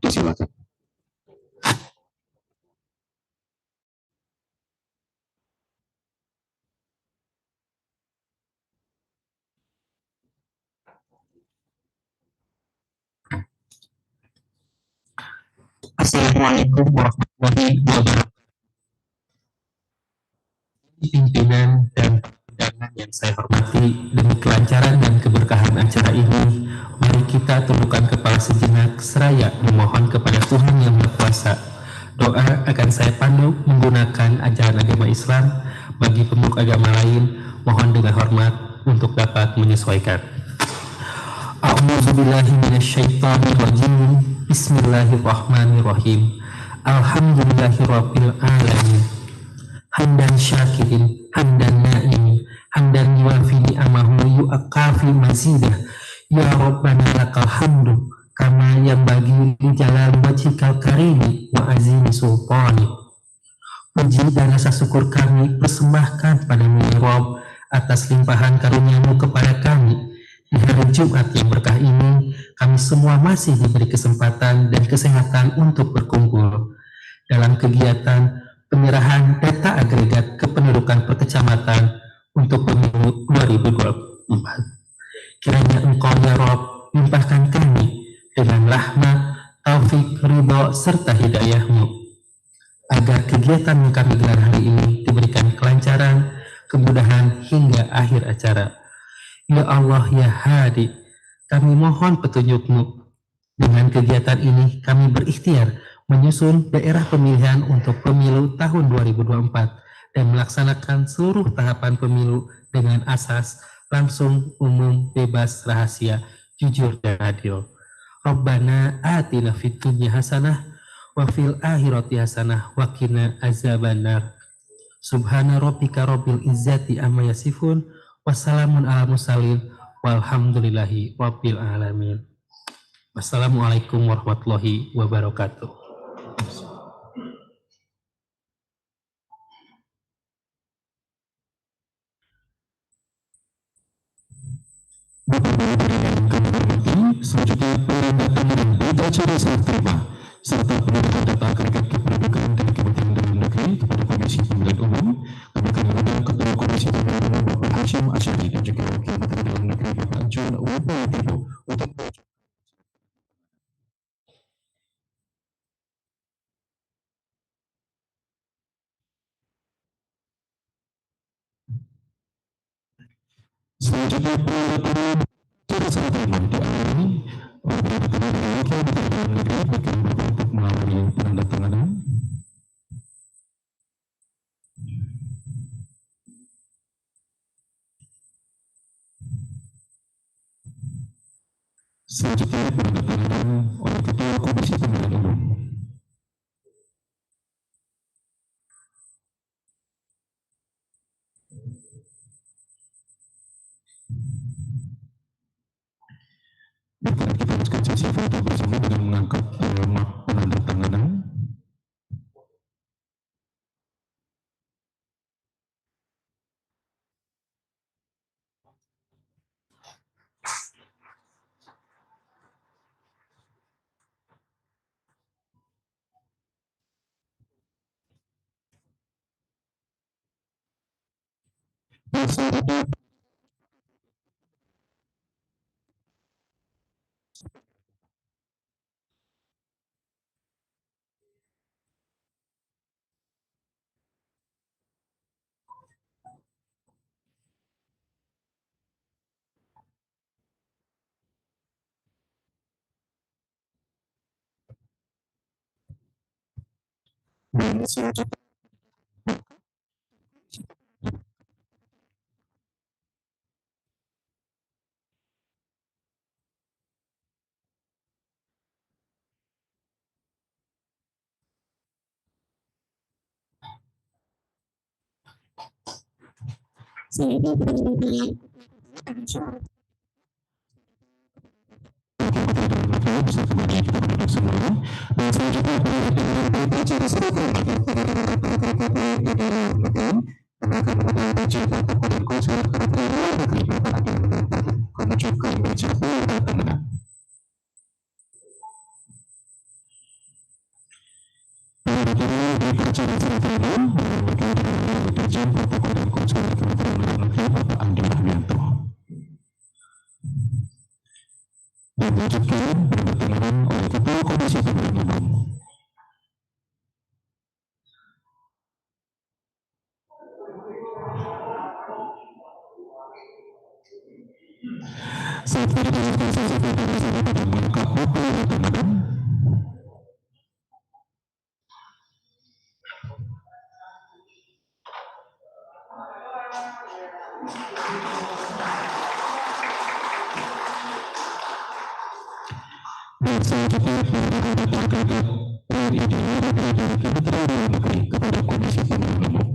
Silakan. Assalamualaikum warahmatullahi wabarakatuh. Pimpinan dan undangan yang saya hormati, demi kelancaran dan keberkahan acara ini, mari kita tundukkan kepala sejenak seraya memohon kepada Tuhan Yang Maha Kuasa. Doa akan saya pandu menggunakan ajaran agama Islam. Bagi pemeluk agama lain, mohon dengan hormat untuk dapat menyesuaikan. A'udzubillahi minasyaitonirrajim. Bismillahirrahmanirrahim. Alhamdulillahirabbil alamin. Hamdan syakirin, hamdan na'imin, hamdan yuafi ni'amahu yu'akafi mazidah. Ya Rabbana lakal hamdu kama yang bagi di jalan wajhikal karimi wa azimi sultani. Puji dan rasa syukur kami persembahkan padamu ya Rabb atas limpahan karuniamu kepada kami. Di hari Jumat yang berkah ini, kami semua masih diberi kesempatan dan kesehatan untuk berkumpul dalam kegiatan penyerahan data agregat kependudukan perkecamatan untuk pemilu 2024. Kiranya Engkau ya Rob limpahkan kami dengan rahmat, taufik, ridho, serta hidayah-Mu, agar kegiatan yang kami gelar hari ini diberikan kelancaran, kemudahan hingga akhir acara. Ya Allah ya Hadi, kami mohon petunjuk-Mu. Dengan kegiatan ini kami berikhtiar menyusun daerah pemilihan untuk pemilu tahun 2024 dan melaksanakan seluruh tahapan pemilu dengan asas langsung, umum, bebas, rahasia, jujur, dan adil. Rabbana atina fid dunya hasanah wa fil akhirati hasanah wa qina azabannar. Subhana rabbika rabbil izzati amma yasifun wassalamun ala mursalin walhamdulillahi rabbil alamin. Wassalamualaikum warahmatullahi wabarakatuh. Bapak Ibu yang kami hormati, selanjutnya penandatanganan berita acara serah terima serta penyerahan data agregat kependudukan dan Kementerian Dalam Negeri kepada Komisi Pemilihan Umum. Kami akan mengundang Ketua Komisi Pemilihan Umum Bapak Hashim Asyari dan juga Wakil Menteri Dalam Negeri Bapak Jun Wibowo untuk selanjutnya penandatanganan acara serah terima dialami penandatanganan dari Wakil Menteri Dalam Negeri bagi Bapak untuk melalui penandatanganan. Selanjutnya penandatanganan oleh Ketua Komisi Pemilihan Umum. Berkenan kita teruskan sesi foto bersama dengan mengangkat map penandatanganan. Dan bisa kembali kita duduk semula dan selanjutnya baca akan membaca dan konser menunjukkan baca dan dilanjutkan berkenaan oleh Ketua Komisi Pemilihan Umum. Saat ini dilakukan saja dan mengungkap apa yang teman-teman dan selanjutnya mengatakan ini dari Kementerian Dalam Negeri kepada Komisi Pemilihan Umum.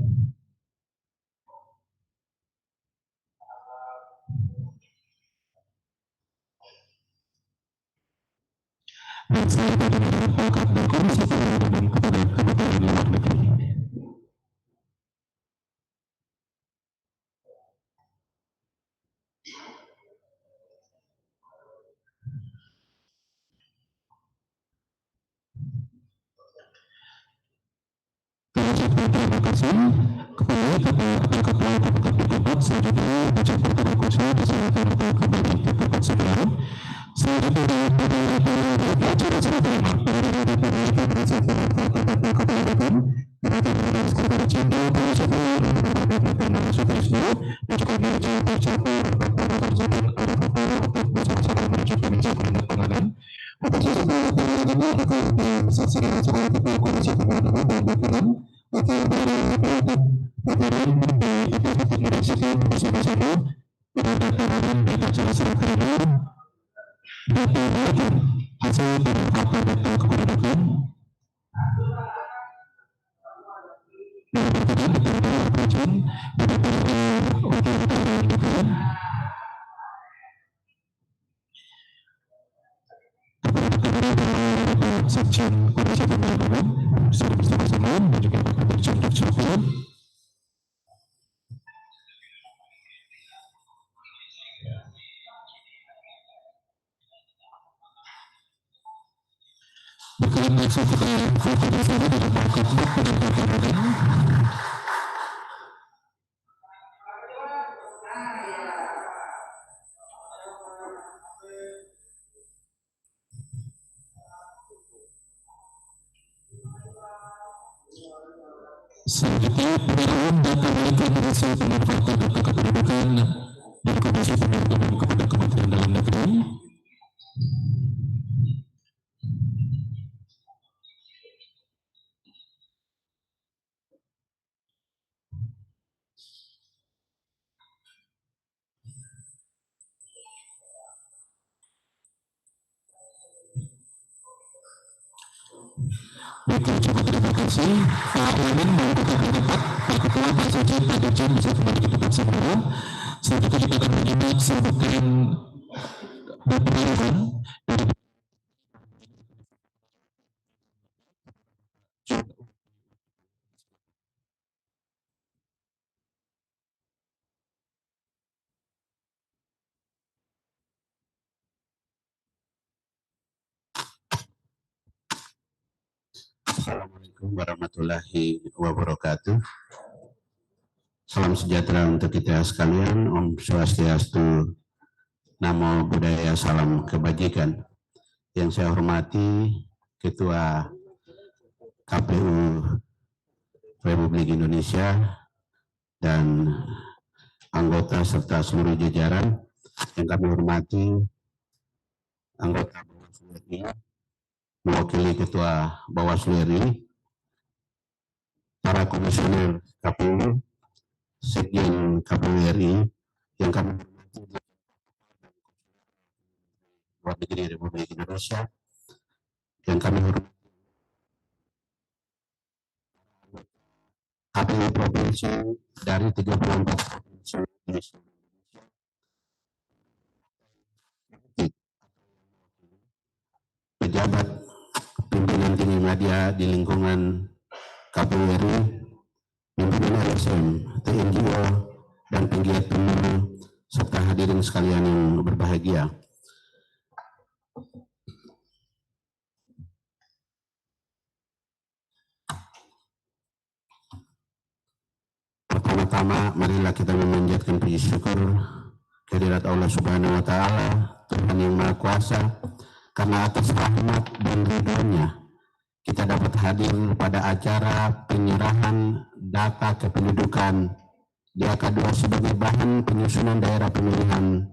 Dan selanjutnya mengatakan dari Komisi Pemilihan Umum kepada Kementerian Luar Negeri. Terima kasih kembali kepada tempat selanjutnya baca pertama kursi diserahkan kembali ke tempat saudara. Selanjutnya acara terima hasil apa datang kependudukan dan berkenan dengan izin Sekjen Komisi Pemilihan Umum secara bersama-sama dan juga Bapak Dirjen Dukcapil. Berkenan langsung kepada Komisi dan Bapak Dirjen selanjutnya penyerahan data mereka hasil pemanfaatan data kependudukan dan Komisi Pemilihan Umum kepada Kementerian Dalam Negeri. Baiklah, coba terima kasih. Pak Wamen membuka tempat, Pak Ketua, Pak Sekjen, Pak Dirjen bisa kembali ke tempat semula. Selanjutnya kita akan menyimak sambutan dan penarikan dari Assalamualaikum warahmatullahi wabarakatuh. Salam sejahtera untuk kita sekalian. Om Swastiastu, Namo Buddhaya, salam kebajikan. Yang saya hormati Ketua KPU Republik Indonesia dan anggota serta seluruh jajaran, yang kami hormati anggota Bawaslu RI, mewakili Ketua Bawaslu RI, para komisioner KPU, Sekjen KPU RI, yang kami hormati luar negeri Republik Indonesia, yang kami hormati KPU provinsi dari 34 provinsi di seluruh Indonesia, pejabat pimpinan tinggi media di lingkungan KPU RI, pimpinan LSM, TNGO, dan penggiat pemilu, serta hadirin sekalian yang berbahagia. Pertama-tama, marilah kita memanjatkan puji syukur kehadirat Allah Subhanahu wa Ta'ala, Tuhan yang Maha Kuasa, karena atas rahmat dan ridhonya kita dapat hadir pada acara penyerahan data kependudukan DAK2 sebagai bahan penyusunan daerah pemilihan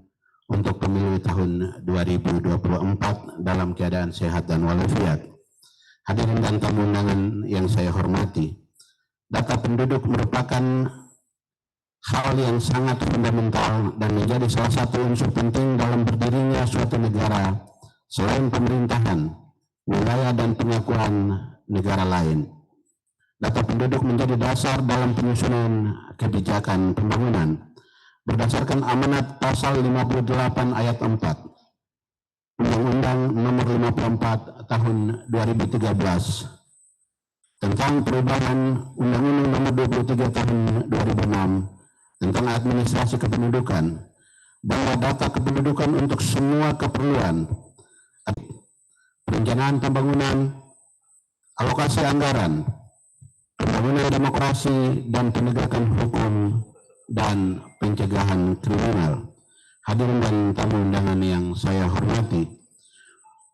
untuk pemilu tahun 2024 dalam keadaan sehat dan walafiat. Hadirin dan tamu undangan yang saya hormati, data penduduk merupakan hal yang sangat fundamental dan menjadi salah satu unsur penting dalam berdirinya suatu negara selain pemerintahan, wilayah, dan pengakuan negara lain. Data penduduk menjadi dasar dalam penyusunan kebijakan pembangunan berdasarkan amanat pasal 58 ayat 4 Undang-Undang Nomor 54 Tahun 2013 tentang perubahan Undang-Undang Nomor 23 Tahun 2006 tentang administrasi kependudukan, bahwa data kependudukan untuk semua keperluan perencanaan pembangunan, alokasi anggaran, pembangunan demokrasi, dan penegakan hukum dan pencegahan kriminal. Hadirin dan tamu undangan yang saya hormati,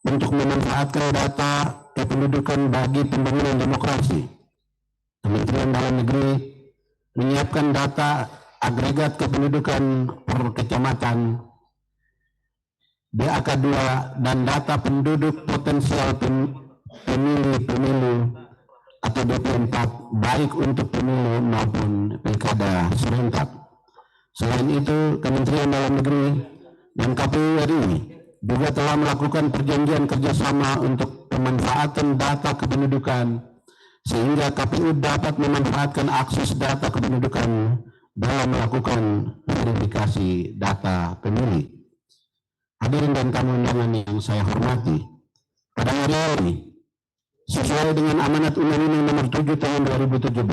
untuk memanfaatkan data kependudukan bagi pembangunan demokrasi, Kementerian Dalam Negeri menyiapkan data agregat kependudukan per kecamatan DAK2 dan data penduduk potensial pemilih atau DP4 baik untuk pemilu maupun pilkada serentak. Selain itu, Kementerian Dalam Negeri dan KPU RI juga telah melakukan perjanjian kerjasama untuk pemanfaatan data kependudukan sehingga KPU dapat memanfaatkan akses data kependudukan dalam melakukan verifikasi data pemilih. Hadirin dan tamu undangan yang saya hormati, pada hari ini sesuai dengan amanat Undang-Undang Nomor 7 Tahun 2017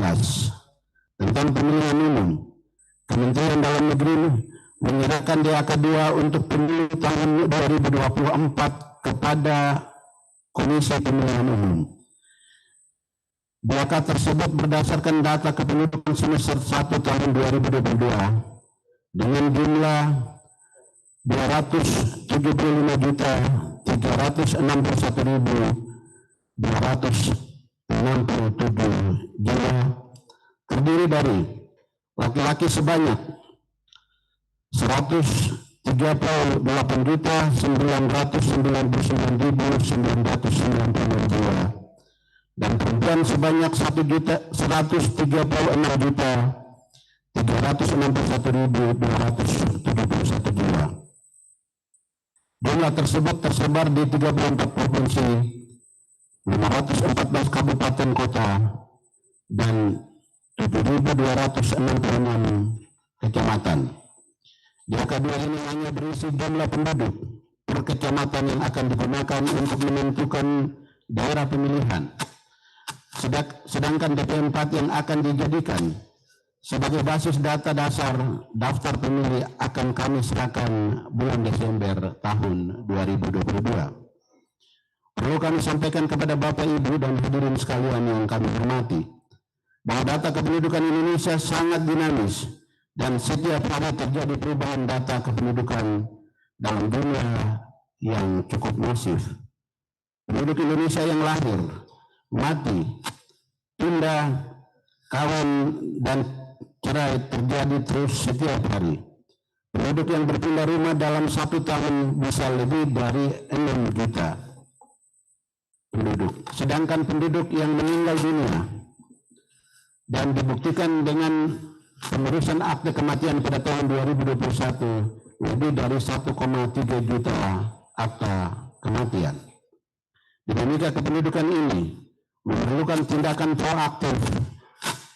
tentang pemilihan umum, Kementerian Dalam Negeri menyerahkan DAK2 untuk pemilu tahun 2024 kepada Komisi Pemilihan Umum. DAK tersebut berdasarkan data kependudukan semester 1 tahun 2022 dengan jumlah 275.361.267 jiwa, terdiri dari laki-laki sebanyak 138.999.990 jiwa dan perempuan sebanyak 1.361.361.271 jiwa. Jumlah tersebut tersebar di 34 provinsi, 514 kabupaten kota, dan 7.266 kecamatan. DAK2 ini hanya berisi jumlah penduduk per kecamatan yang akan digunakan untuk menentukan daerah pemilihan. Sedangkan DP4 yang akan dijadikan sebagai basis data dasar daftar pemilih akan kami serahkan bulan Desember tahun 2022. Perlu kami sampaikan kepada Bapak, Ibu, dan hadirin sekalian yang kami hormati, bahwa data kependudukan Indonesia sangat dinamis dan setiap hari terjadi perubahan data kependudukan dalam jumlah yang cukup masif. Penduduk Indonesia yang lahir, mati, pindah, kawin, dan cerai terjadi terus setiap hari. Penduduk yang berpindah rumah dalam 1 tahun bisa lebih dari 6 juta penduduk. Sedangkan penduduk yang meninggal dunia dan dibuktikan dengan pengurusan akte kematian pada tahun 2021 lebih dari 1,3 juta akta kematian. Dinamika kependudukan ini memerlukan tindakan proaktif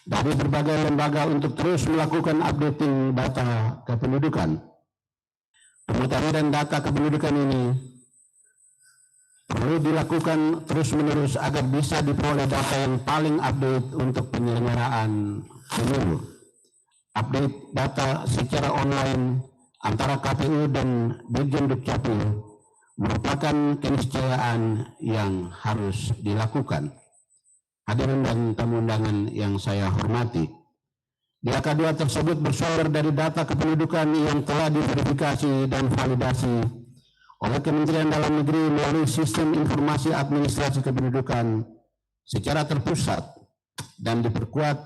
dari berbagai lembaga untuk terus melakukan updating data kependudukan. Pemutakhiran data kependudukan ini perlu dilakukan terus-menerus agar bisa diperoleh data yang paling update untuk penyelenggaraan pemilu. Update data secara online antara KPU dan Dirjen Dukcapil merupakan keniscayaan yang harus dilakukan. Hadirin dan tamu undangan yang saya hormati, DAK2 tersebut bersumber dari data kependudukan yang telah diverifikasi dan validasi oleh Kementerian Dalam Negeri melalui Sistem Informasi Administrasi Kependudukan secara terpusat dan diperkuat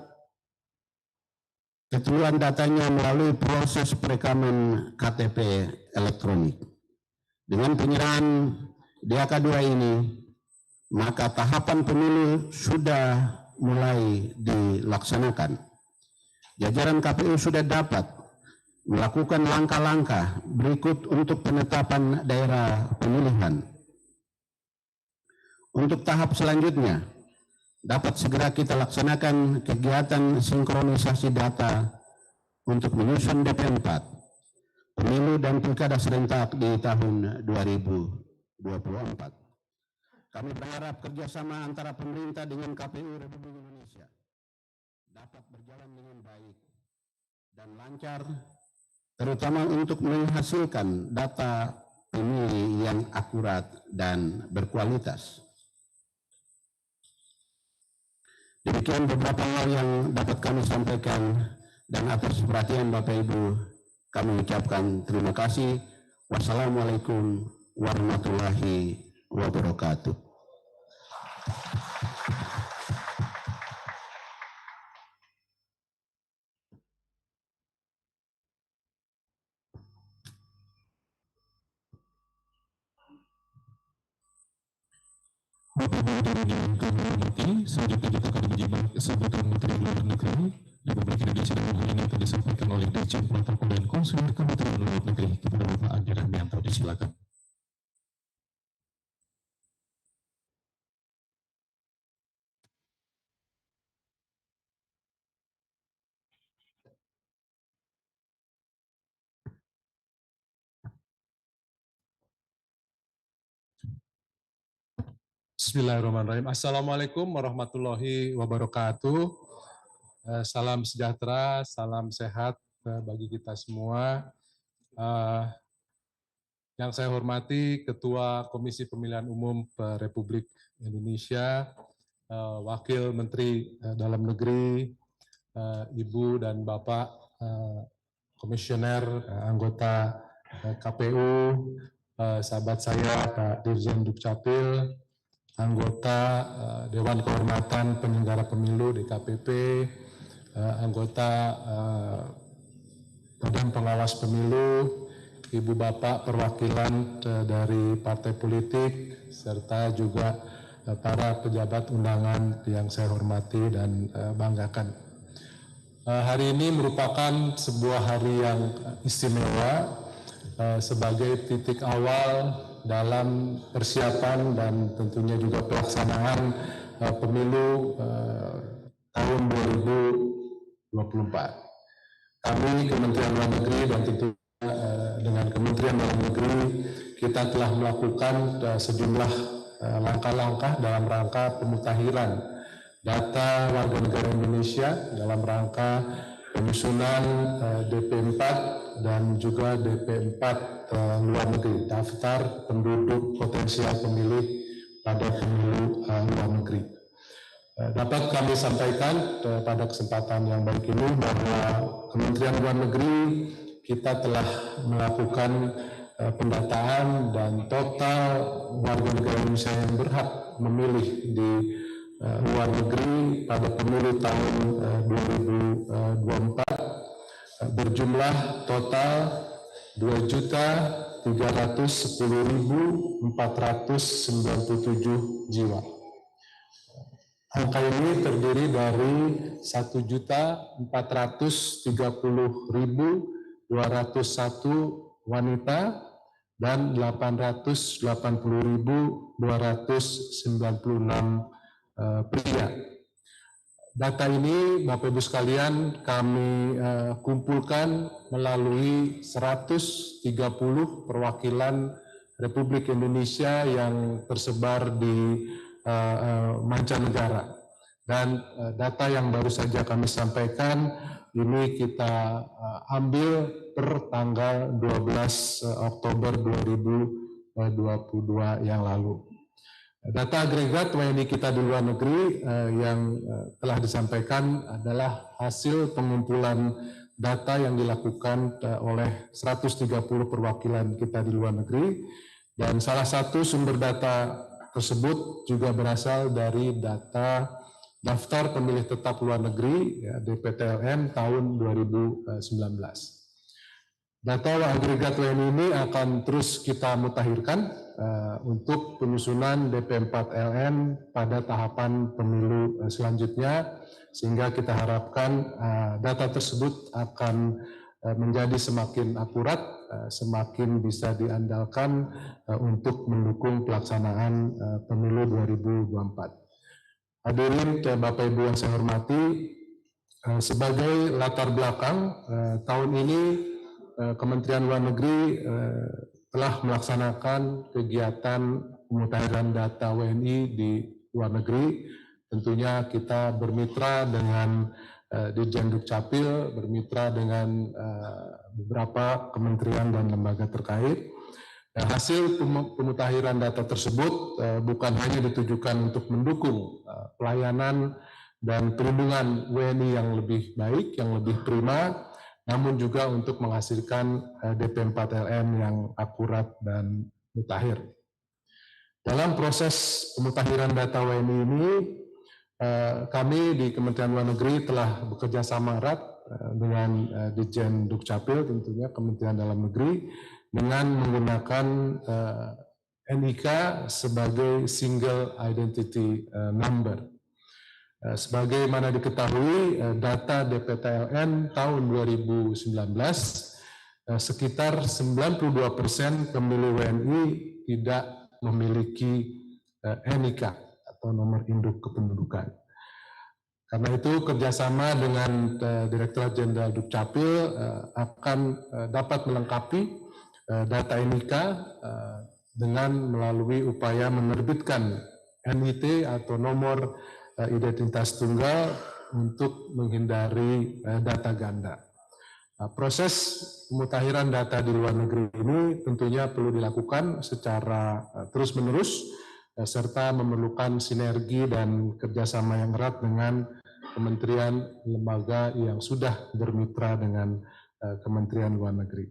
keteluan datanya melalui proses perekaman KTP elektronik. Dengan penyerahan DAK2 ini, maka tahapan pemilu sudah mulai dilaksanakan. Jajaran KPU sudah dapat melakukan langkah-langkah berikut untuk penetapan daerah pemilihan. Untuk tahap selanjutnya, dapat segera kita laksanakan kegiatan sinkronisasi data untuk menyusun DP4, pemilu dan pilkada serentak di tahun 2024. Kami berharap kerjasama antara pemerintah dengan KPU Republik Indonesia dapat berjalan dengan baik dan lancar, terutama untuk menghasilkan data pemilih yang akurat dan berkualitas. Demikian beberapa hal yang dapat kami sampaikan, dan atas perhatian Bapak Ibu kami ucapkan terima kasih. Wassalamualaikum warahmatullahi wabarakatuh. Bapak Ibu hadirin yang kami hormati, selanjutnya kita akan menyimak sambutan Menteri Luar Negeri Republik Indonesia dan hal ini akan disampaikan oleh Dirjen Protokol dan Konsuler Kementerian Luar Negeri. Kepada Bapak Andi Rahmianto, disilakan. Bismillahirrahmanirrahim. Assalamualaikum warahmatullahi wabarakatuh. Salam sejahtera, salam sehat bagi kita semua. Yang saya hormati Ketua Komisi Pemilihan Umum Republik Indonesia, Wakil Menteri Dalam Negeri, Ibu dan Bapak Komisioner, anggota KPU, sahabat saya Pak Dirjen Dukcapil, anggota Dewan Kehormatan Penyelenggara Pemilu DKPP, anggota Badan Pengawas Pemilu, Ibu Bapak perwakilan dari partai politik, serta juga para pejabat undangan yang saya hormati dan banggakan. Hari ini merupakan sebuah hari yang istimewa sebagai titik awal dalam persiapan dan tentunya juga pelaksanaan pemilu tahun 2024. Kami Kementerian Luar Negeri dan tentunya dengan Kementerian Dalam Negeri kita telah melakukan sejumlah langkah-langkah dalam rangka pemutakhiran data warga negara Indonesia dalam rangka penyusunan DP4 dan juga DP4 luar negeri, daftar penduduk potensial pemilih pada pemilu luar negeri. Dapat kami sampaikan pada kesempatan yang baik ini bahwa Kementerian Luar Negeri kita telah melakukan pendataan dan total warga negara Indonesia yang berhak memilih di luar negeri pada pemilu tahun 2024 berjumlah total 2.310.497 jiwa. Angka ini terdiri dari 1.430.201 wanita dan 880.296 pria. Data ini, Bapak Ibu sekalian, kami kumpulkan melalui 130 perwakilan Republik Indonesia yang tersebar di mancanegara. Dan data yang baru saja kami sampaikan ini kita ambil per tanggal 12 Oktober 2022 yang lalu. Data agregat WNI kita di luar negeri yang telah disampaikan adalah hasil pengumpulan data yang dilakukan oleh 130 perwakilan kita di luar negeri, dan salah satu sumber data tersebut juga berasal dari data daftar pemilih tetap luar negeri ya, DPTLN tahun 2019. Data agregat WNI ini akan terus kita mutakhirkan untuk penyusunan DP4LN pada tahapan pemilu selanjutnya, sehingga kita harapkan data tersebut akan menjadi semakin akurat, semakin bisa diandalkan untuk mendukung pelaksanaan pemilu 2024. Hadirin Bapak Ibu yang saya hormati, sebagai latar belakang tahun ini Kementerian Luar Negeri telah melaksanakan kegiatan pemutakhiran data WNI di luar negeri. Tentunya kita bermitra dengan Dirjen Dukcapil, bermitra dengan beberapa kementerian dan lembaga terkait. Hasil pemutakhiran data tersebut bukan hanya ditujukan untuk mendukung pelayanan dan perlindungan WNI yang lebih baik, yang lebih prima, namun juga untuk menghasilkan DP4LN yang akurat dan mutakhir. Dalam proses pemutakhiran data WNI ini, kami di Kementerian Luar Negeri telah bekerja sama erat dengan Dirjen Dukcapil, tentunya Kementerian Dalam Negeri, dengan menggunakan NIK sebagai Single Identity Number. Sebagaimana diketahui, data DPTLN tahun 2019, sekitar 92% pemilih WNI tidak memiliki NIK atau nomor induk kependudukan. Karena itu kerjasama dengan Direktorat Jenderal Dukcapil akan dapat melengkapi data NIK dengan melalui upaya menerbitkan NIT atau nomor identitas tunggal untuk menghindari data ganda. Proses pemutakhiran data di luar negeri ini tentunya perlu dilakukan secara terus-menerus serta memerlukan sinergi dan kerjasama yang erat dengan kementerian lembaga yang sudah bermitra dengan Kementerian Luar Negeri.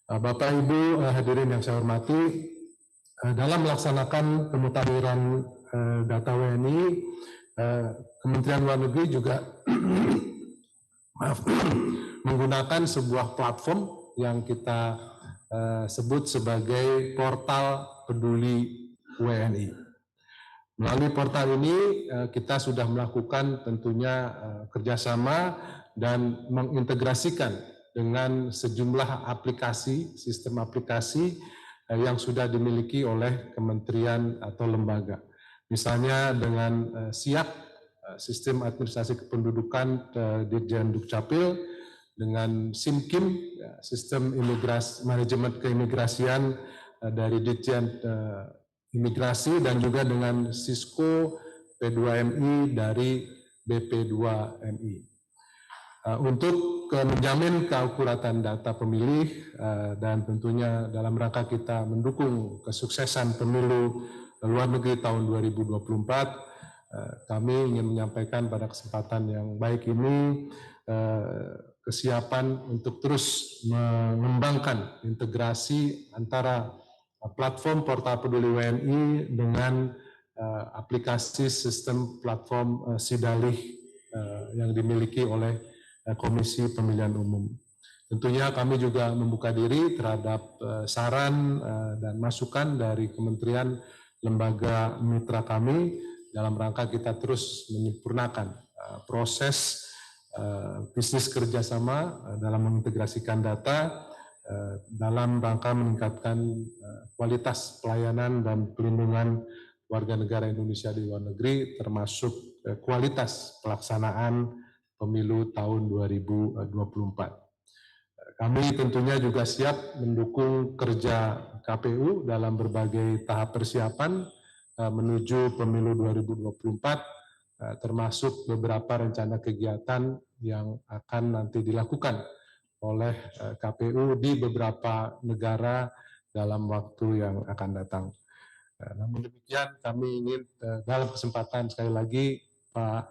Bapak Ibu hadirin yang saya hormati, dalam melaksanakan pemutakhiran data WNI, Kementerian Luar Negeri juga menggunakan sebuah platform yang kita sebut sebagai portal peduli WNI. Melalui portal ini kita sudah melakukan tentunya kerjasama dan mengintegrasikan dengan sejumlah aplikasi, sistem aplikasi yang sudah dimiliki oleh kementerian atau lembaga. Misalnya dengan SIAK, Sistem Administrasi Kependudukan Dirjen Dukcapil, dengan SIMKIM, Sistem Manajemen Keimigrasian dari Dirjen Imigrasi, dan juga dengan SISKO P2MI dari BP2MI. Untuk menjamin keakuratan data pemilih dan tentunya dalam rangka kita mendukung kesuksesan pemilu luar negeri tahun 2024, kami ingin menyampaikan pada kesempatan yang baik ini kesiapan untuk terus mengembangkan integrasi antara platform portal peduli WNI dengan aplikasi sistem platform Sidalih yang dimiliki oleh Komisi Pemilihan Umum. Tentunya kami juga membuka diri terhadap saran dan masukan dari kementerian lembaga mitra kami dalam rangka kita terus menyempurnakan proses bisnis kerjasama dalam mengintegrasikan data dalam rangka meningkatkan kualitas pelayanan dan pelindungan warga negara Indonesia di luar negeri, termasuk kualitas pelaksanaan pemilu tahun 2024. Kami tentunya juga siap mendukung kerja KPU dalam berbagai tahap persiapan menuju pemilu 2024, termasuk beberapa rencana kegiatan yang akan nanti dilakukan oleh KPU di beberapa negara dalam waktu yang akan datang. Namun demikian, kami ingin dalam kesempatan sekali lagi Pak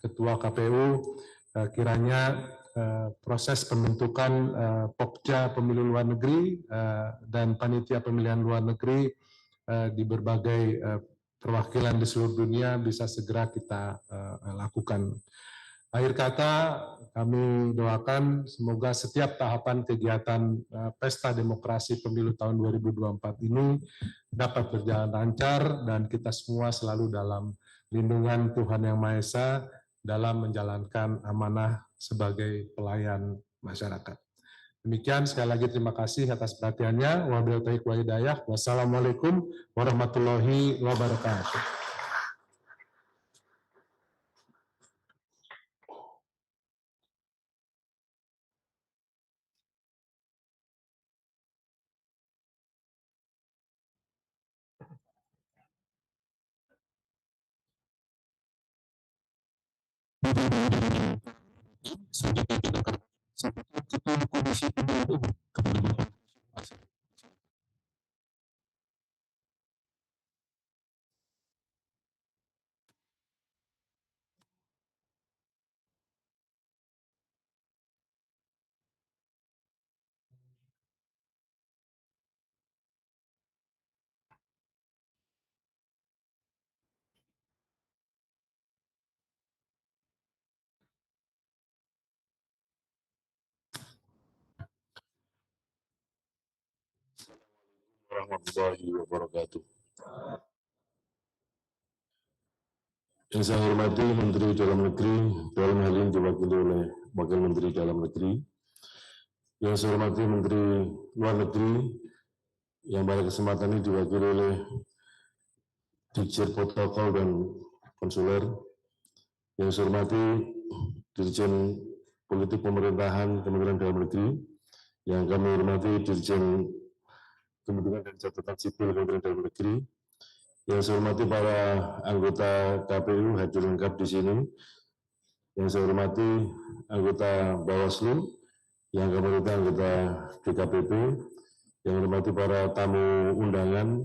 Ketua KPU kiranya proses pembentukan Pokja Pemilu Luar Negeri dan Panitia Pemilihan Luar Negeri di berbagai perwakilan di seluruh dunia bisa segera kita lakukan. Akhir kata, kami doakan semoga setiap tahapan kegiatan Pesta Demokrasi Pemilu tahun 2024 ini dapat berjalan lancar dan kita semua selalu dalam lindungan Tuhan Yang Maha Esa dalam menjalankan amanah sebagai pelayan masyarakat. Demikian, sekali lagi terima kasih atas perhatiannya. Wabillahi taufiq wal hidayah. Wassalamualaikum warahmatullahi wabarakatuh. Ketua Komisi Pemilihan Umum kepada Bapak warahmatullahi wabarakatuh. Yang saya hormati Menteri Dalam Negeri, dalam hal ini diwakili oleh Wakil Menteri Dalam Negeri. Yang saya hormati Menteri Luar Negeri, yang pada kesempatan ini diwakili oleh Dirjen Protokol dan Konsuler. Yang saya hormati Dirjen Politik Pemerintahan Kementerian Dalam Negeri. Yang kami hormati Dirjen Kependudukan dan Catatan Sipil Kementerian Dalam Negeri. Yang saya hormati para anggota KPU hadir lengkap di sini. Yang saya hormati anggota Bawaslu, yang kami hormati anggota DKPP, yang hormati para tamu undangan,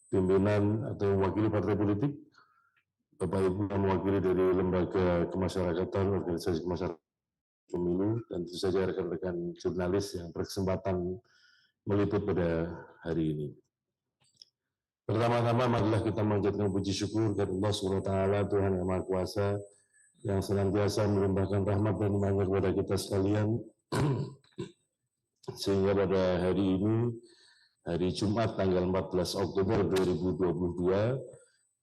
pimpinan atau mewakili partai politik, Bapak Ibu yang mewakili dari lembaga kemasyarakatan, organisasi kemasyarakatan pemilu, dan tentu saja rekan-rekan jurnalis yang berkesempatan meliput pada hari ini. Pertama-tama marilah kita mengucapkan puji syukur kepada Allah SWT, Tuhan Yang Maha Kuasa, yang senantiasa melimpahkan rahmat dan imannya kepada kita sekalian, sehingga pada hari ini, hari Jumat tanggal 14 Oktober 2022,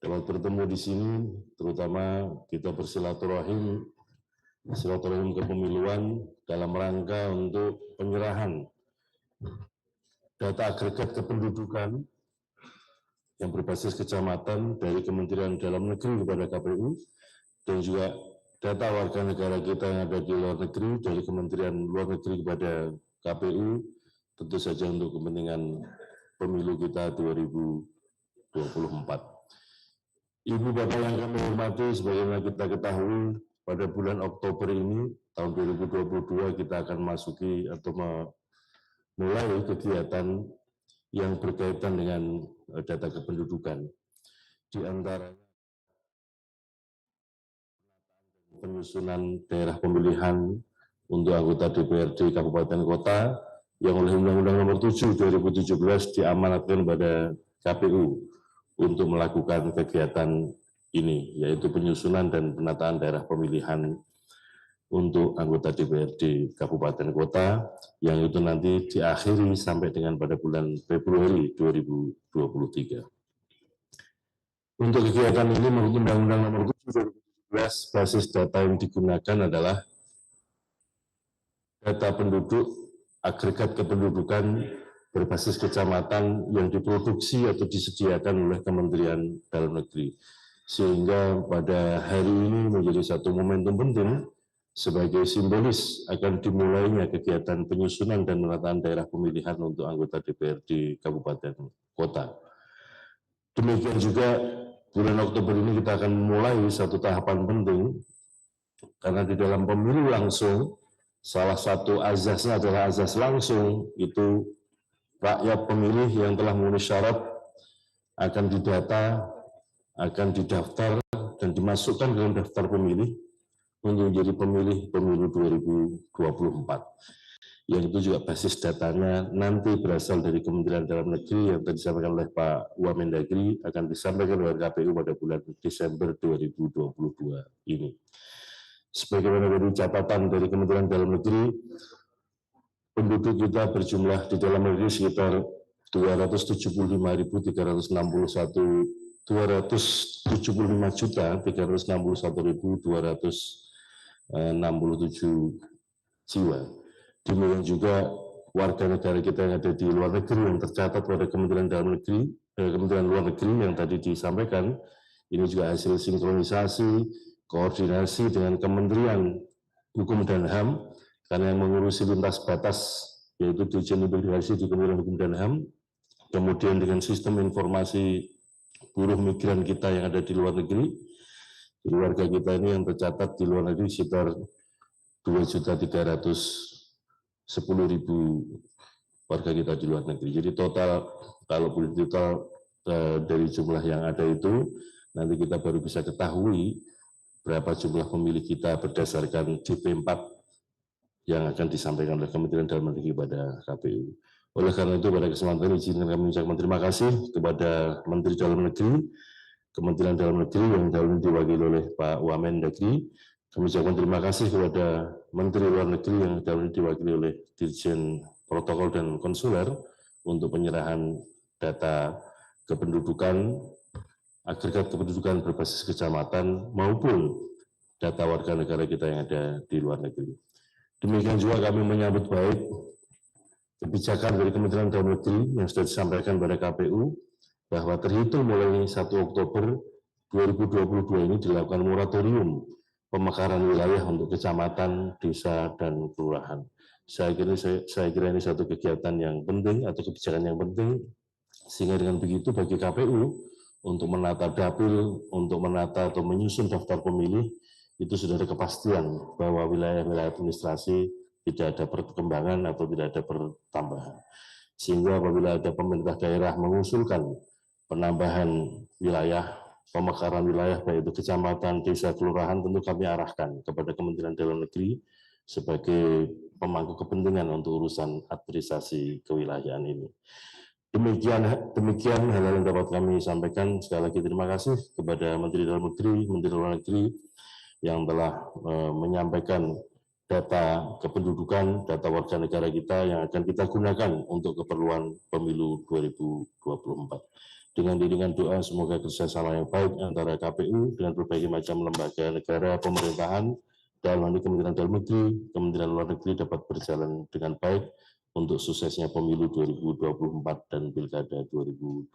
dapat bertemu di sini, terutama kita bersilaturahim kepemiluan dalam rangka untuk penyerahan data agregat kependudukan yang berbasis kecamatan dari Kementerian Dalam Negeri kepada KPU, dan juga data warga negara kita yang ada di luar negeri dari Kementerian Luar Negeri kepada KPU, tentu saja untuk kepentingan pemilu kita 2024. Ibu Bapak yang kami hormati, sebagaimana kita ketahui, pada bulan Oktober ini, tahun 2022, kita akan masuki atau memulai kegiatan yang berkaitan dengan data kependudukan. Di antaranya penyusunan daerah pemilihan untuk anggota DPRD Kabupaten Kota yang oleh Undang-Undang Nomor 7 2017 diamanatkan pada KPU untuk melakukan kegiatan ini, yaitu penyusunan dan penataan daerah pemilihan untuk anggota DPRD Kabupaten Kota, yang itu nanti diakhiri sampai dengan pada bulan Februari 2023. Untuk kegiatan ini menurut Undang-Undang Nomor 7 2017, basis data yang digunakan adalah data penduduk, agregat kependudukan berbasis kecamatan yang diproduksi atau disediakan oleh Kementerian Dalam Negeri. Sehingga pada hari ini menjadi satu momentum penting sebagai simbolis akan dimulainya kegiatan penyusunan dan penataan daerah pemilihan untuk anggota DPRD Kabupaten Kota. Demikian juga bulan Oktober ini kita akan memulai satu tahapan penting, karena di dalam pemilu langsung, salah satu azasnya adalah azas langsung, itu rakyat pemilih yang telah memenuhi syarat akan didata, akan didaftar, dan dimasukkan ke dalam daftar pemilih untuk menjadi pemilih pemilu 2024. Yang itu juga basis datanya nanti berasal dari Kementerian Dalam Negeri yang tadi disampaikan oleh Pak Wamendagri, akan disampaikan oleh KPU pada bulan Desember 2022 ini. Sebagaimana dari catatan dari Kementerian Dalam Negeri, penduduk kita berjumlah di dalam negeri sekitar 275.361.267 jiwa. Demikian juga warga negara kita yang ada di luar negeri yang tercatat pada Kementerian Dalam Negeri, Kementerian Luar Negeri yang tadi disampaikan, ini juga hasil sinkronisasi, koordinasi dengan Kementerian Hukum dan HAM, karena yang mengurusi lintas batas yaitu Dirjen Imigrasi di Kementerian Hukum dan HAM, kemudian dengan sistem informasi buruh migran kita yang ada di luar negeri, warga kita ini yang tercatat di luar negeri sekitar 2.310.000 warga kita di luar negeri. Jadi total, kalau boleh total dari jumlah yang ada itu, nanti kita baru bisa ketahui berapa jumlah pemilih kita berdasarkan DP4 yang akan disampaikan oleh Kementerian Dalam Negeri kepada KPU. Oleh karena itu, pada kesempatan ini izinkan kami mengucapkan terima kasih kepada Menteri Dalam Negeri, Kementerian Dalam Negeri yang dalam diwakili oleh Pak Wamendagri. Kami ucapkan terima kasih kepada Menteri Luar Negeri yang dalam diwakili oleh Dirjen Protokol dan Konsuler untuk penyerahan data kependudukan, agregat kependudukan berbasis kecamatan maupun data warga negara kita yang ada di luar negeri. Demikian juga kami menyambut baik kebijakan dari Kementerian Dalam Negeri yang sudah disampaikan pada KPU bahwa terhitung mulai 1 Oktober 2022 ini dilakukan moratorium pemekaran wilayah untuk kecamatan, desa, dan kelurahan. Saya kira ini satu kegiatan yang penting atau kebijakan yang penting, sehingga dengan begitu bagi KPU untuk menata dapil, untuk menata atau menyusun daftar pemilih, itu sudah ada kepastian bahwa wilayah-wilayah administrasi tidak ada perkembangan atau tidak ada pertambahan. Sehingga apabila ada pemerintah daerah mengusulkan penambahan wilayah, pemekaran wilayah, baik itu kecamatan, desa, kelurahan, tentu kami arahkan kepada Kementerian Dalam Negeri sebagai pemangku kepentingan untuk urusan administrasi kewilayahan ini. Demikian hal-hal yang dapat kami sampaikan. Sekali lagi terima kasih kepada Menteri Dalam Negeri, Menteri Luar Negeri yang telah menyampaikan data kependudukan, data warga negara kita yang akan kita gunakan untuk keperluan pemilu 2024. Dengan diiringan doa semoga kerjasama yang baik antara KPU dengan berbagai macam lembaga negara, pemerintahan, dalam hal ini Kementerian Dalam Negeri, Kementerian Luar Negeri dapat berjalan dengan baik untuk suksesnya pemilu 2024 dan pilkada 2024.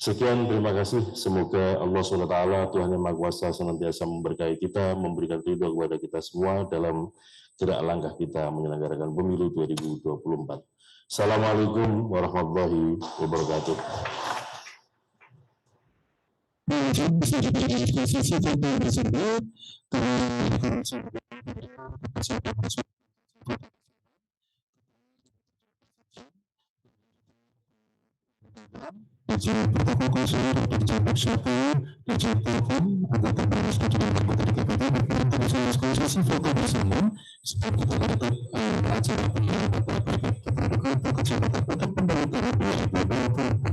Sekian, terima kasih. Semoga Allah SWT, Tuhan Yang Maha Kuasa, senantiasa memberkahi kita, memberikan ridho kepada kita semua dalam gerak langkah kita menyelenggarakan pemilu 2024. Assalamualaikum warahmatullahi wabarakatuh. Dirjen Protokol Konsuler, Dirjen Dukcapil, Dirjen Polkom, Angkatan Darat Studio Anggota DKPD, dan Komisaris Khusus foto bersama sebelum kita lanjut acara pemilihan kepala daerah kependudukan untuk kecamatan pada pendaftaran 2024.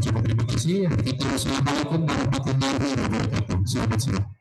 Terima kasih. Assalamualaikum warahmatullahi wabarakatuh. Selamat siang.